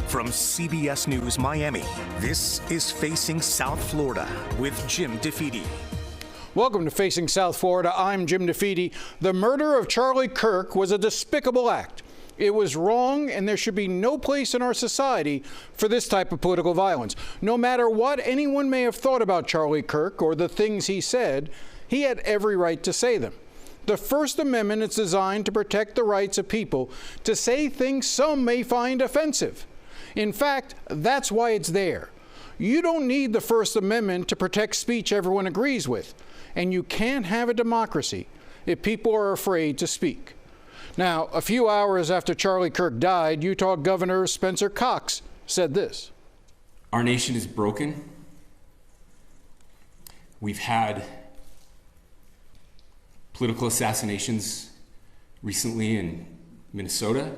From CBS News Miami, this is Facing South Florida with Jim DeFede. Welcome to Facing South Florida. I'm Jim DeFede. The murder of Charlie Kirk was a despicable act. It was wrong, and there should be no place in our society for this type of political violence. No matter what anyone may have thought about Charlie Kirk or the things he said, he had every right to say them. The First Amendment is designed to protect the rights of people to say things some may find offensive. In fact, that's why it's there. You don't need the First Amendment to protect speech everyone agrees with, and you can't have a democracy if people are afraid to speak. Now, a few hours after Charlie Kirk died, Utah Governor Spencer Cox said this. Our nation is broken. We've had political assassinations recently in Minnesota.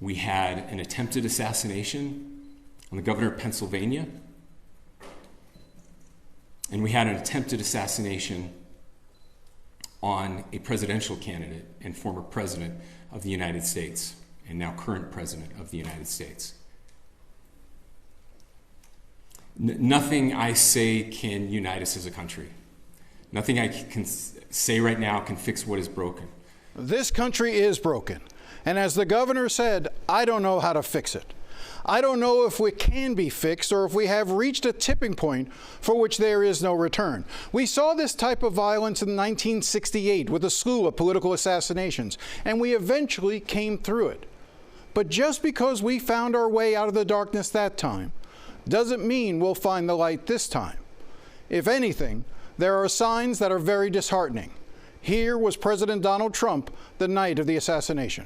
We had an attempted assassination on the governor of Pennsylvania. And we had an attempted assassination on a presidential candidate and former president of the United States, and now current president of the United States. Nothing I say can unite us as a country. Nothing I can say right now can fix what is broken. This country is broken. And as the governor said, I don't know how to fix it. I don't know if it can be fixed or if we have reached a tipping point for which there is no return. We saw this type of violence in 1968 with a slew of political assassinations, and we eventually came through it. But just because we found our way out of the darkness that time doesn't mean we'll find the light this time. If anything, there are signs that are very disheartening. Here was President Donald Trump the night of the assassination.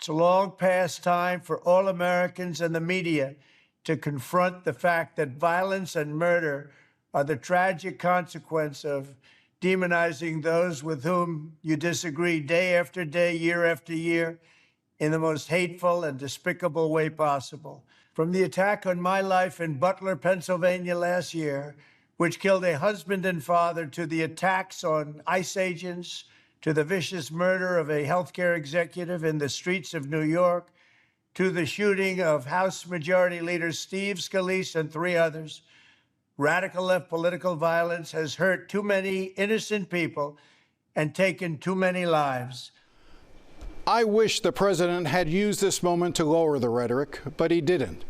It's a long past time for all Americans and the media to confront the fact that violence and murder are the tragic consequence of demonizing those with whom you disagree day after day, year after year, in the most hateful and despicable way possible. From the attack on my life in Butler, Pennsylvania last year, which killed a husband and father, to the attacks on ICE agents, to the vicious murder of a healthcare executive in the streets of New York, to the shooting of House Majority Leader Steve Scalise and 3 others, radical left political violence has hurt too many innocent people and taken too many lives. I wish the president had used this moment to lower the rhetoric, but he didn't.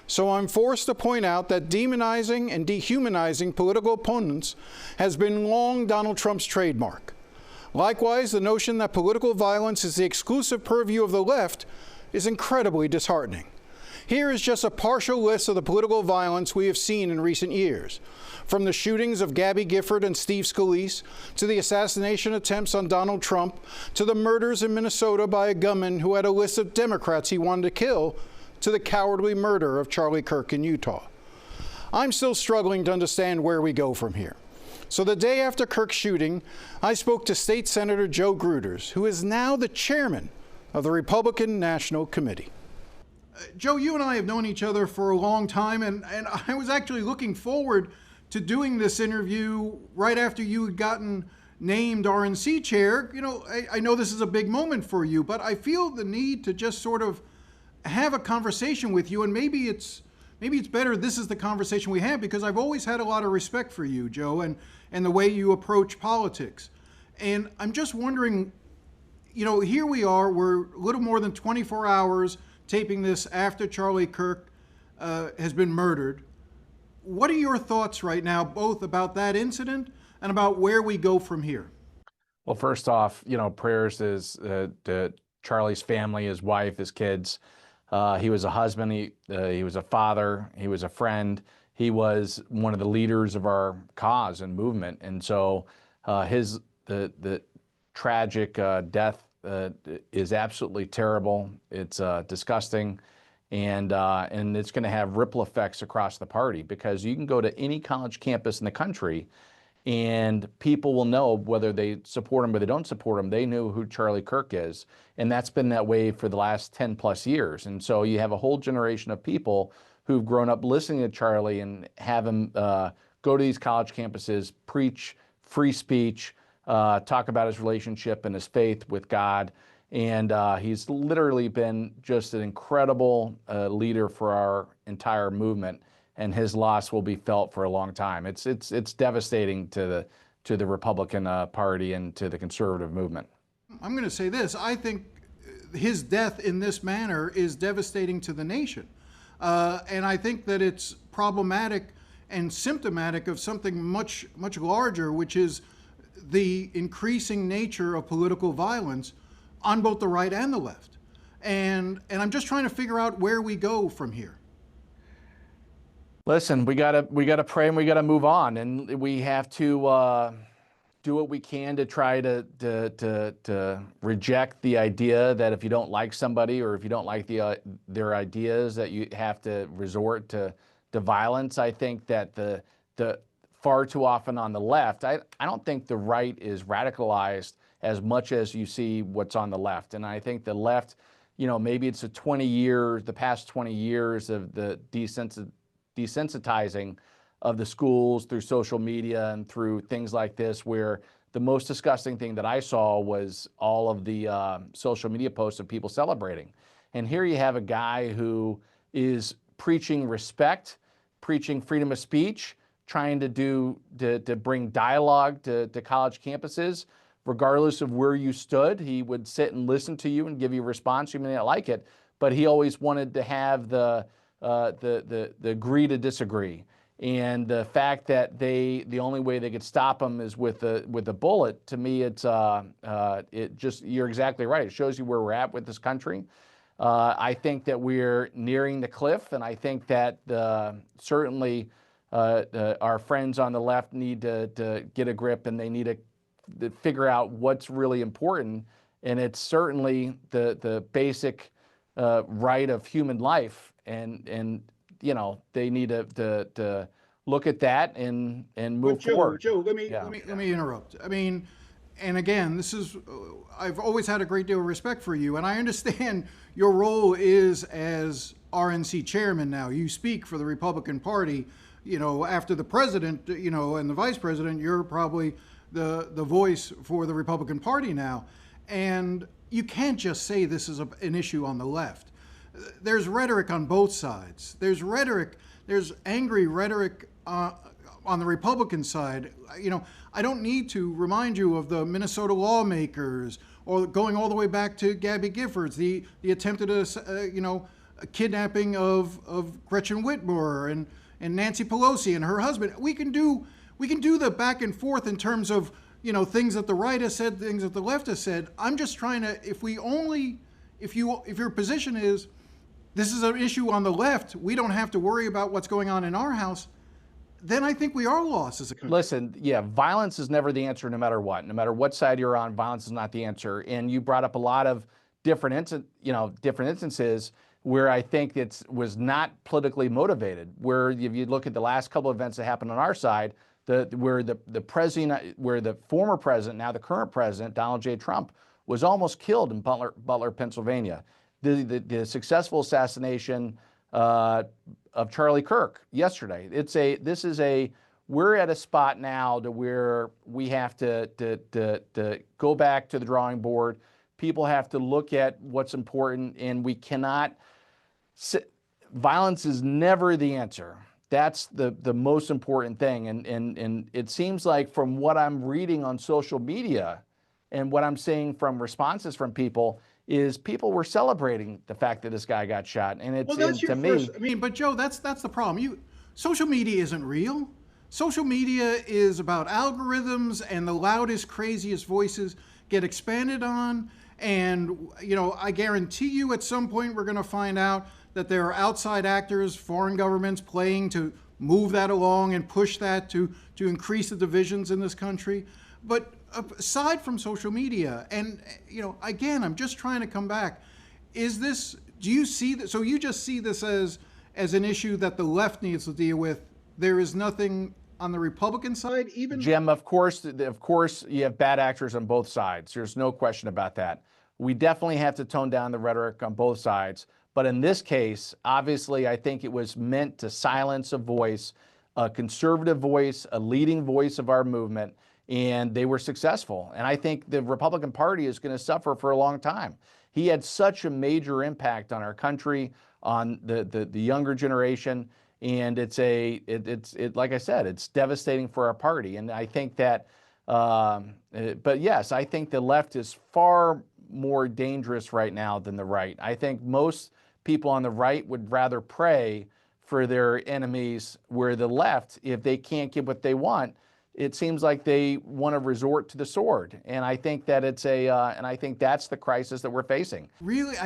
So I'm forced to point out that demonizing and dehumanizing political opponents has been long Donald Trump's trademark. Likewise, the notion that political violence is the exclusive purview of the left is incredibly disheartening. Here is just a partial list of the political violence we have seen in recent years, from the shootings of Gabby Gifford and Steve Scalise, to the assassination attempts on Donald Trump, to the murders in Minnesota by a gunman who had a list of Democrats he wanted to kill, to the cowardly murder of Charlie Kirk in Utah. I'm still struggling to understand where we go from here. So the day after Kirk's shooting, I spoke to State Senator Joe Gruters, who is now the chairman of the Republican National Committee. Joe, you and I have known each other for a long time, and I was actually looking forward to doing this interview right after you had gotten named RNC chair. You know, I know this is a big moment for you, but I feel the need to just sort of have a conversation with you, and maybe it's better this is the conversation we have, because I've always had a lot of respect for you, Joe, and the way you approach politics. And I'm just wondering, you know, here we are, we're a little more than 24 hours taping this after Charlie Kirk has been murdered. What are your thoughts right now, both about that incident and about where we go from here? Well, first off, you know, prayers to Charlie's family, his wife, his kids. He was a husband, he was a father, he was a friend, he was one of the leaders of our cause and movement. And so the tragic death is absolutely terrible. It's disgusting, and it's going to have ripple effects across the party, because you can go to any college campus in the country and people will know whether they support him or they don't support him. They knew who Charlie Kirk is, and that's been that way for the last 10 plus years. And so you have a whole generation of people who've grown up listening to Charlie and have him go to these college campuses, preach free speech, talk about his relationship and his faith with God. And he's literally been just an incredible leader for our entire movement, and his loss will be felt for a long time. It's devastating to the Republican Party and to the conservative movement. I'm going to say this. I think his death in this manner is devastating to the nation. And I think that it's problematic and symptomatic of something much larger, which is the increasing nature of political violence on both the right and the left. And I'm just trying to figure out where we go from here. Listen, we gotta pray and we gotta move on, and we have to do what we can to try to reject the idea that if you don't like somebody or if you don't like their ideas that you have to resort to violence. I think that the far too often on the left, I don't think the right is radicalized as much as you see what's on the left. And I think the left, maybe it's the past 20 years of the desensitizing of the schools through social media and through things like this, where the most disgusting thing that I saw was all of the social media posts of people celebrating. And here you have a guy who is preaching respect, preaching freedom of speech, trying to bring dialogue to college campuses, regardless of where you stood. He would sit and listen to you and give you a response. You may not like it, but he always wanted to have the agree to disagree. And the fact that the only way they could stop him is with a bullet, to me, you're exactly right. It shows you where we're at with this country. I think that we're nearing the cliff, and I think that certainly our friends on the left need to get a grip, and they need to figure out what's really important. And it's certainly the basic right of human life, and they need to look at that and move forward. Joe, let me interrupt. I mean, and again, I've always had a great deal of respect for you, and I understand your role is as RNC chairman now. You speak for the Republican Party. After the president, and the vice president, you're probably the voice for the Republican Party now. And you can't just say this is an issue on the left. There's rhetoric on both sides. There's angry rhetoric on the Republican side. I don't need to remind you of the Minnesota lawmakers, or going all the way back to Gabby Giffords, the attempted kidnapping of Gretchen Whitmer and Nancy Pelosi and her husband. We can do the back and forth in terms of things that the right has said, things that the left has said. I'm just trying to, if your position is this is an issue on the left, we don't have to worry about what's going on in our house, then I think we are lost as a country. Listen, violence is never the answer, no matter what. No matter what side you're on, violence is not the answer. And you brought up a lot of different instances where I think it was not politically motivated. Where if you look at the last couple of events that happened on our side, where the former president, now the current president, Donald J. Trump, was almost killed in Butler, Pennsylvania. The successful assassination of Charlie Kirk yesterday. We're at a spot now to where we have to go back to the drawing board. People have to look at what's important, and we cannot. Violence is never the answer. That's the most important thing. And it seems like from what I'm reading on social media and what I'm seeing from responses from people is people were celebrating the fact that this guy got shot. And it's to me. But Joe, that's the problem. Social media isn't real. Social media is about algorithms, and the loudest, craziest voices get expanded on. And, I guarantee you at some point we're going to find out that there are outside actors, foreign governments playing to move that along and push that to increase the divisions in this country. But aside from social media, and, again, I'm just trying to come back. Do you see that? So you just see this as an issue that the left needs to deal with. There is nothing on the Republican side, even? Jim, of course, you have bad actors on both sides. There's no question about that. We definitely have to tone down the rhetoric on both sides. But in this case, obviously, I think it was meant to silence a voice, a conservative voice, a leading voice of our movement. and they were successful. And I think the Republican Party is going to suffer for a long time. He had such a major impact on our country, on the younger generation, and it's like I said, it's devastating for our party. And I think that, but yes, I think the left is far more dangerous right now than the right. I think most people on the right would rather pray for their enemies, where the left, if they can't get what they want, it seems like they want to resort to the sword. And I think that and I think that's the crisis that we're facing. Really,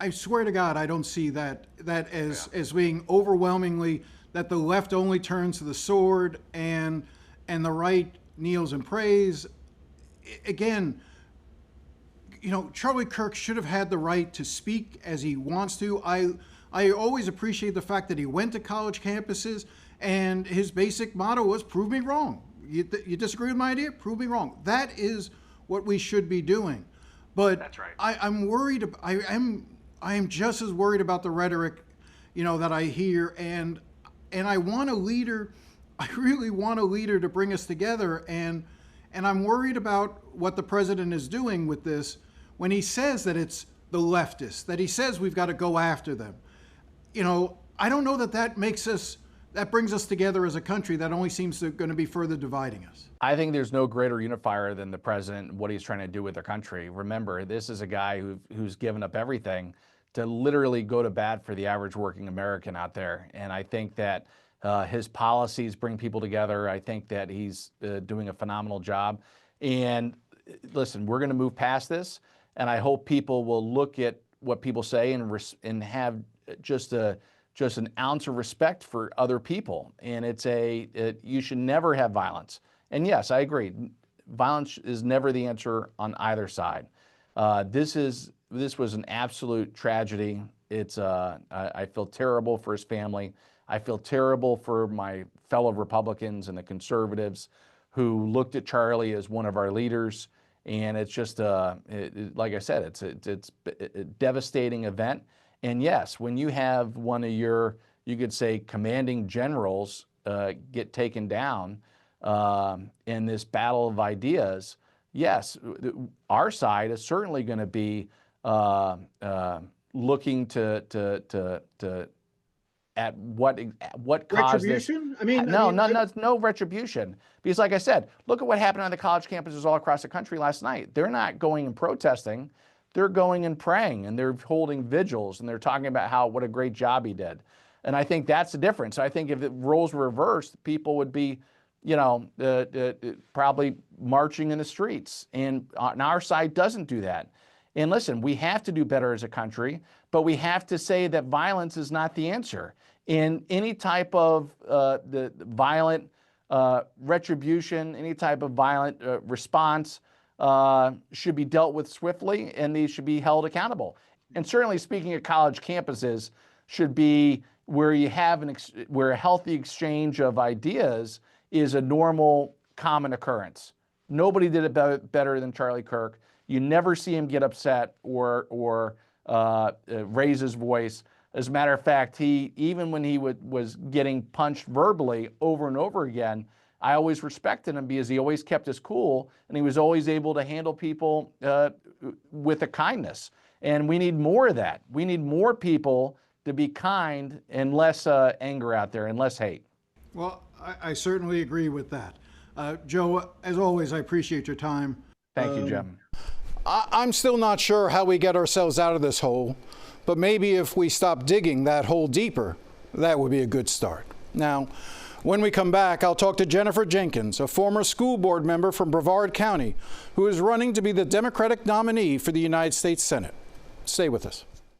I swear to God, I don't see that as being overwhelmingly that the left only turns to the sword and the right kneels and prays. Again, you know, Charlie Kirk should have had the right to speak as he wants to. I always appreciate the fact that he went to college campuses, and his basic motto was, prove me wrong. You disagree with my idea? Prove me wrong. That is what we should be doing. But that's right. I'm worried. I am just as worried about the rhetoric, you know, that I hear, and I want a leader. I really want a leader to bring us together, and I'm worried about what the president is doing with this when he says that it's the leftists, that he says we've got to go after them. You know, I don't know that brings us together as a country. That only seems to going to be further dividing us. I think there's no greater unifier than the president, what he's trying to do with the country. Remember, this is a guy who's given up everything to literally go to bat for the average working American out there. And I think that his policies bring people together. I think that he's doing a phenomenal job. And listen, we're going to move past this, and I hope people will look at what people say and have just an ounce of respect for other people. And you should never have violence. And yes, I agree. Violence is never the answer on either side. This was an absolute tragedy. I feel terrible for his family. I feel terrible for my fellow Republicans and the conservatives who looked at Charlie as one of our leaders. And it's just, like I said, it's a devastating event. And yes, when you have one of your, you could say, commanding generals get taken down in this battle of ideas, yes, our side is certainly going to be looking at what caused this. Retribution? No retribution. Because like I said, look at what happened on the college campuses all across the country last night. They're not going and protesting. They're going and praying, and they're holding vigils, and they're talking about what a great job he did. And I think that's the difference. I think if the roles were reversed, people would be, probably marching in the streets. And our side doesn't do that. And listen, we have to do better as a country, but we have to say that violence is not the answer. And any type of the violent retribution, any type of violent response should be dealt with swiftly, and these should be held accountable. And certainly, speaking of college campuses, should be where you have where a healthy exchange of ideas is a normal, common occurrence. Nobody did it better than Charlie Kirk. You never see him get upset or raise his voice. As a matter of fact, even when he was getting punched verbally over and over again, I always respected him because he always kept his cool, and he was always able to handle people with a kindness. And we need more of that. We need more people to be kind and less anger out there and less hate. Well, I certainly agree with that. Joe, as always, I appreciate your time. Thank you, Jim. I'm still not sure how we get ourselves out of this hole, but maybe if we stop digging that hole deeper, that would be a good start. Now, when we come back, I'll talk to Jennifer Jenkins, a former school board member from Brevard County, who is running to be the Democratic nominee for the United States Senate. Stay with us.